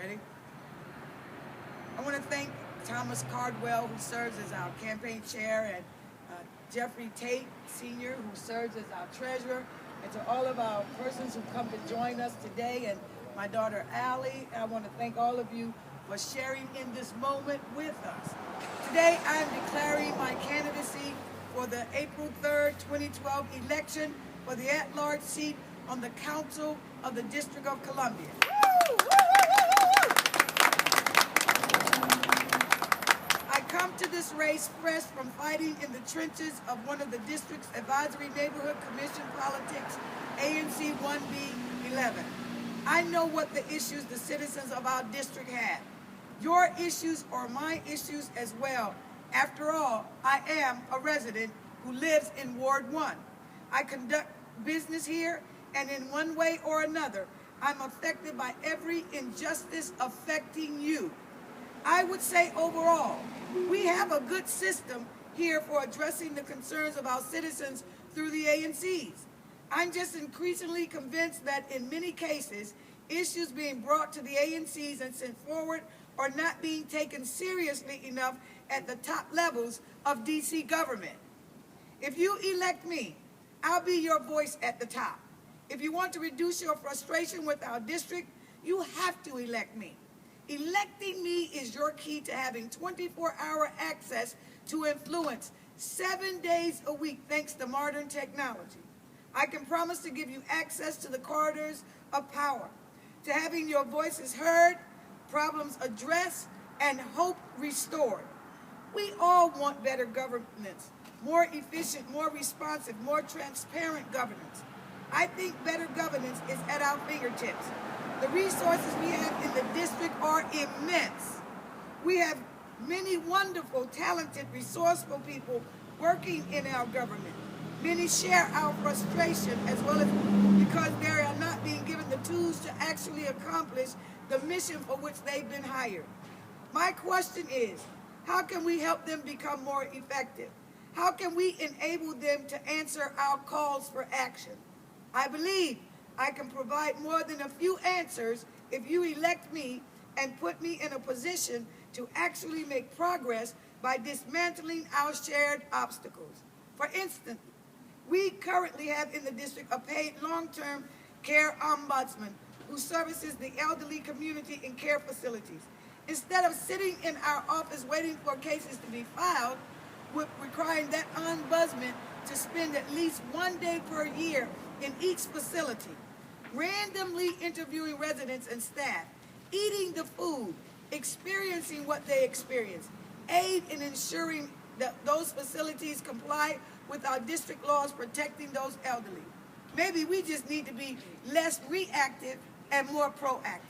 Ready? I want to thank Thomas Cardwell, who serves as our campaign chair, and Jeffrey Tate, Sr., who serves as our treasurer, and to all of our persons who come to join us today, and my daughter Allie. I want to thank all of you for sharing in this moment with us. Today, I am declaring my candidacy for the April 3rd, 2012 election for the at-large seat on the Council of the District of Columbia. I come to this race fresh from fighting in the trenches of one of the district's advisory neighborhood commission politics, ANC 1B11. I know what the issues the citizens of our district have. Your issues are my issues as well. After all, I am a resident who lives in Ward 1. I conduct business here, and in one way or another, I'm affected by every injustice affecting you. I would say overall, we have a good system here for addressing the concerns of our citizens through the ANCs. I'm just increasingly convinced that in many cases, issues being brought to the ANCs and sent forward are not being taken seriously enough at the top levels of DC government. If you elect me, I'll be your voice at the top. If you want to reduce your frustration with our district, you have to elect me. Electing me is your key to having 24-hour access to influence 7 days a week thanks to modern technology. I can promise to give you access to the corridors of power, to having your voices heard, problems addressed, and hope restored. We all want better governance, more efficient, more responsive, more transparent governance. I think better governance is at our fingertips. The resources we have in the district are immense. We have many wonderful, talented, resourceful people working in our government. Many share our frustration as well as because they are not being given the tools to actually accomplish the mission for which they've been hired. My question is, how can we help them become more effective? How can we enable them to answer our calls for action? I believe I can provide more than a few answers if you elect me and put me in a position to actually make progress by dismantling our shared obstacles. For instance, we currently have in the district a paid long-term care ombudsman who services the elderly community in care facilities. Instead of sitting in our office waiting for cases to be filed, we're requiring that ombudsman to spend at least 1 day per year in each facility, randomly interviewing residents and staff, eating the food, experiencing what they experience, aid in ensuring that those facilities comply with our district laws protecting those elderly. Maybe we just need to be less reactive and more proactive.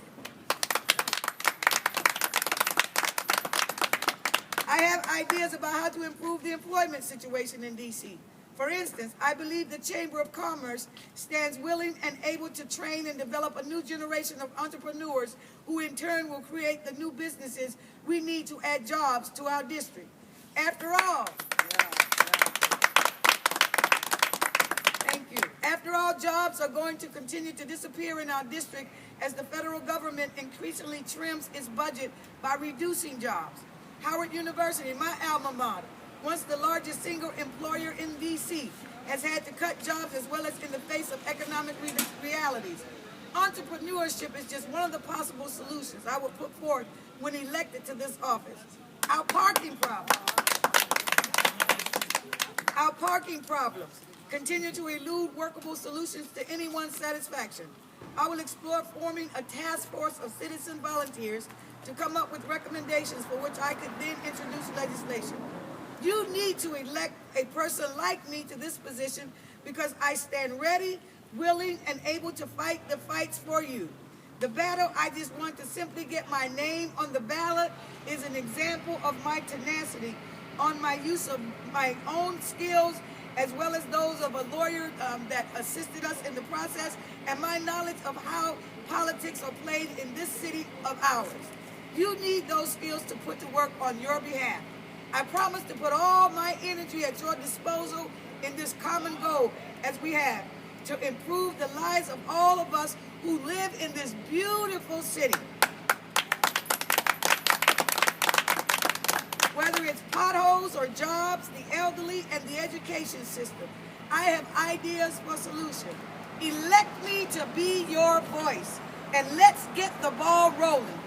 I have ideas about how to improve the employment situation in DC. For instance, I believe the Chamber of Commerce stands willing and able to train and develop a new generation of entrepreneurs who in turn will create the new businesses we need to add jobs to our district. After all, thank you. After all, jobs are going to continue to disappear in our district as the federal government increasingly trims its budget by reducing jobs. Howard University, my alma mater, once the largest single employer in DC, has had to cut jobs as well as in the face of economic realities. Entrepreneurship is just one of the possible solutions I will put forth when elected to this office. Our parking problems continue to elude workable solutions to anyone's satisfaction. I will explore forming a task force of citizen volunteers to come up with recommendations for which I could then introduce legislation. You need to elect a person like me to this position because I stand ready, willing, and able to fight the fights for you. The battle I just want to simply get my name on the ballot is an example of my tenacity on my use of my own skills as well as those of a lawyer that assisted us in the process and my knowledge of how politics are played in this city of ours. You need those skills to put to work on your behalf. I promise to put all my energy at your disposal in this common goal as we have to improve the lives of all of us who live in this beautiful city. schools or jobs, the elderly, and the education system. I have ideas for solutions. Elect me to be your voice, and let's get the ball rolling.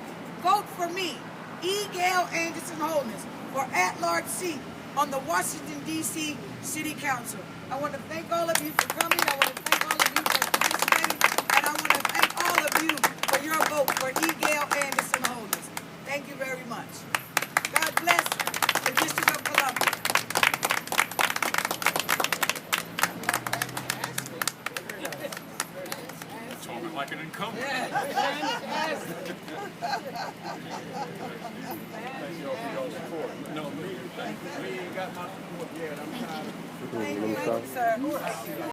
Vote for me, E. Gail Anderson Holness, for at-large seat on the Washington, D.C. City Council. I want to thank all of you for coming. I want to thank all of you for participating. And I want to thank all of you for your vote for E. Gail Anderson Holness. Thank you very much. God bless the District of Columbia. Talking like an incumbent. Thank y'all for y'all's support. No, me ain't got my support yet. I'm trying to. Thank you, sir.